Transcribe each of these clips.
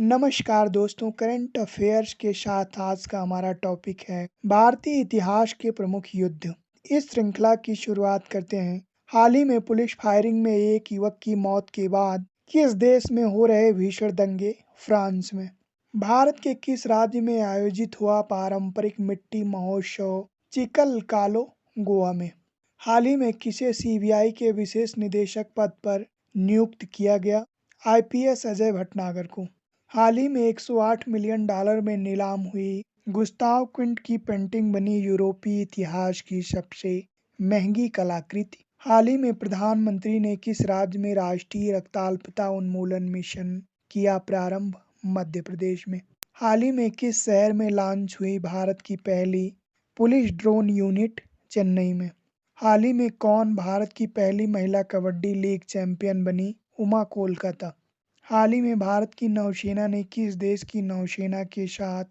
नमस्कार दोस्तों, current affairs के साथ आज का हमारा टॉपिक है भारतीय इतिहास के प्रमुख युद्ध। इस श्रृंखला की शुरुआत करते हैं। हाल ही में पुलिस फायरिंग में एक युवक की मौत के बाद किस देश में हो रहे भीषण दंगे? फ्रांस में। भारत के किस राज्य में आयोजित हुआ पारंपरिक मिट्टी महोत्सव चिकलकालो? गोवा में। हाल ही में किसे सीबीआई के विशेष निदेशक पद पर नियुक्त किया गया? आईपीएस अजय भटनागर को। हाल ही में $108 मिलियन में नीलाम हुई गुस्ताव क्लिंट की पेंटिंग बनी यूरोपीय इतिहास की सबसे महंगी कलाकृति। हाल ही में प्रधानमंत्री ने किस राज्य में राष्ट्रीय रक्ताल्पता उन्मूलन मिशन किया प्रारंभ? मध्य प्रदेश में। हाल ही में किस शहर में लॉन्च हुई भारत की पहली पुलिस ड्रोन यूनिट? चेन्नई में। हाल ही में कौन भारत की पहली महिला कबड्डी लीग चैंपियन बनी? उमा कोलकाता। हाल ही में भारत की नौसेना ने किस देश की नौसेना के साथ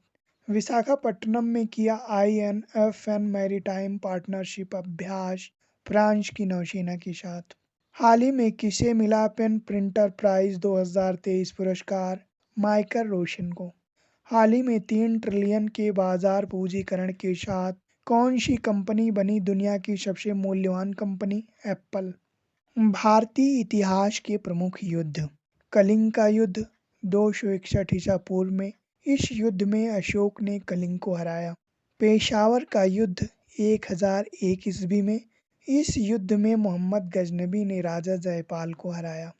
विशाखापट्टनम में किया INFN मैरीटाइम पार्टनरशिप अभ्यास? फ्रांस की नौसेना के साथ। हाल ही में किसे मिला पेन प्रिंटर प्राइज 2023 पुरस्कार? माइकल रोशन को। हाल ही में 3 ट्रिलियन के बाजार पूंजीकरण के साथ कौन सी कंपनी बनी दुनिया की सबसे मूल्यवान कंपनी? एप्पल। भारतीय इतिहास के प्रमुख युद्ध। कलिंग का युद्ध 261 ईसा पूर्व में। इस युद्ध में अशोक ने कलिंग को हराया। पेशावर का युद्ध 1001 ईस्वी में। इस युद्ध में मोहम्मद गजनबी ने राजा जयपाल को हराया।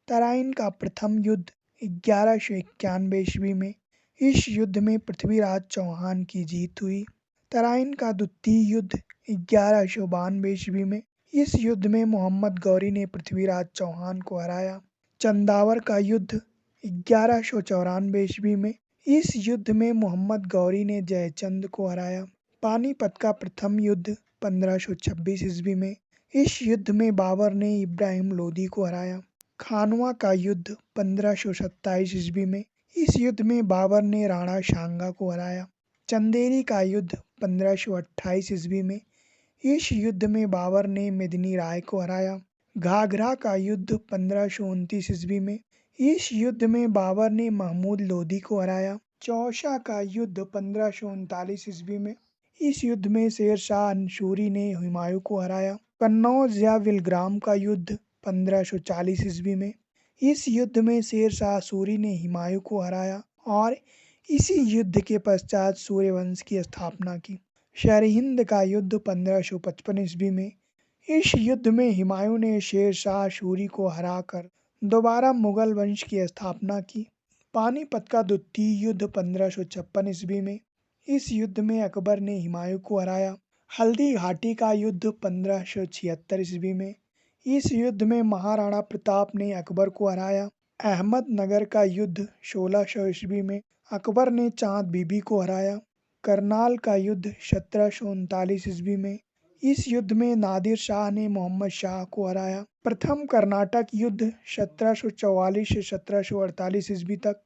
तराइन का प्रथम युद्ध 1191 ईस्वी में। इस युद्ध में पृथ्वीराज चौहान की जीत हुई। तराइन का द्वितीय युद्ध 1192 ईस्वी में। इस युद्ध में मोहम्मद गौरी ने पृथ्वीराज चौहान को हराया। चंदावर का युद्ध 1194 ईस्वी में। इस युद्ध में मोहम्मद गौरी ने जयचंद को हराया। पानीपत का प्रथम युद्ध 1526 ईस्वी में। इस युद्ध में बाबर ने इब्राहिम लोदी को हराया। खानवा का युद्ध 1527 ईस्वी में। इस युद्ध में बाबर ने राणा सांगा को हराया। चंदेरी का युद्ध 1528 ईस्वी में। इस युद्ध में बाबर ने मेदिनी राय को हराया। घाघरा का युद्ध 1529 ईस्वी में। इस युद्ध में बाबर ने महमूद लोदी को हराया। चौसा का युद्ध 1539 ईस्वी में। इस युद्ध में शेर शाह सूरी ने हुमायूं को हराया। कन्नौज या विलग्राम का युद्ध 1540 ईस्वी में। इस युद्ध में शेर शाह सूरी ने हुमायूं को हराया और इसी युद्ध के पश्चात सूर्यवंश की स्थापना की। सरहिंद का युद्ध 1555 ईस्वी में। इस युद्ध में हुमायूं ने शेर शाह सूरी को हराकर दोबारा मुगल वंश की स्थापना की। पानीपत का द्वितीय युद्ध 1556 ईस्वी में। इस युद्ध में अकबर ने हुमायूं को हराया। हल्दी घाटी का युद्ध 1576 ईस्वी में। इस युद्ध में महाराणा प्रताप ने अकबर को हराया। अहमदनगर का युद्ध 1600 ईस्वी में। अकबर ने चांद बीबी को हराया। करनाल का युद्ध 1739 ईस्वी में। इस युद्ध में नादिर शाह ने मोहम्मद शाह को हराया। प्रथम कर्नाटक युद्ध 1744 से 1748 ईस्वी तक।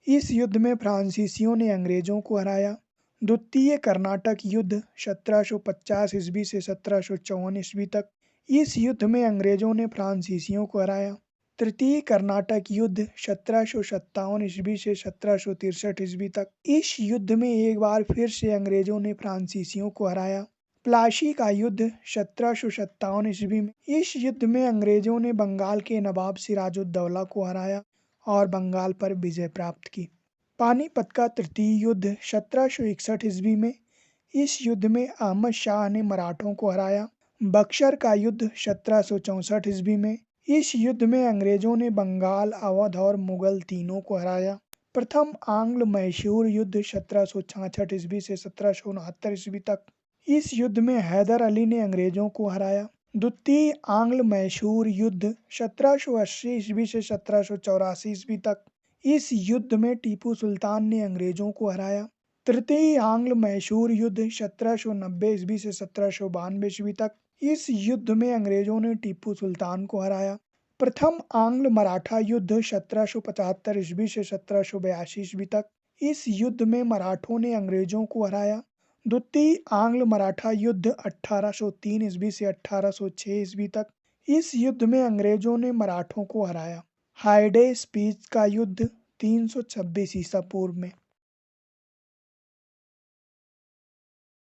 इस युद्ध में फ्रांसीसियों ने अंग्रेजों को हराया। द्वितीय कर्नाटक युद्ध 1750 ईस्वी से 1754 ईस्वी तक। इस युद्ध में अंग्रेजों ने फ्रांसीसियों को हराया। तृतीय कर्नाटक युद्ध 1757 ईस्वी से 1763 ईस्वी तक। इस युद्ध में एक बार फिर से अंग्रेजों ने फ्रांसीसियों को हराया। प्लासी का युद्ध 1757 ईस्वी में। इस युद्ध में अंग्रेजों ने बंगाल के नवाब सिराजुद्दौला को हराया और बंगाल पर विजय प्राप्त की। पानीपत का तृतीय युद्ध 1761 ईस्वी में। इस युद्ध में अहमद शाह ने मराठों को हराया। बक्सर का युद्ध 1764 ईस्वी में। इस युद्ध में अंग्रेजों ने बंगाल, अवध और मुगल तीनों को हराया। प्रथम आंग्ल मैसूर युद्ध 1766 ईस्वी से 1769 ईस्वी तक। इस युद्ध में हैदर अली ने अंग्रेजों को हराया। द्वितीय आंग्ल मैसूर युद्ध 1780 ईस्वी से 1784 ईस्वी तक। इस युद्ध में टीपू सुल्तान ने अंग्रेजों को हराया। तृतीय आंग्ल मैसूर युद्ध 1790 ईस्वी से 1792 ईस्वी तक। इस युद्ध में अंग्रेजों ने टीपू सुल्तान को हराया। प्रथम आंग्ल मराठा युद्ध 1775 ईस्वी से 1782 ईस्वी तक। इस युद्ध में मराठों ने अंग्रेजों को हराया। द्वितीय आंग्ल मराठा युद्ध 1803 ईस्वी से 1806 ईस्वी तक। इस युद्ध में अंग्रेजों ने मराठों को हराया। हाइडेस्पीच का युद्ध 326 ईसा पूर्व में।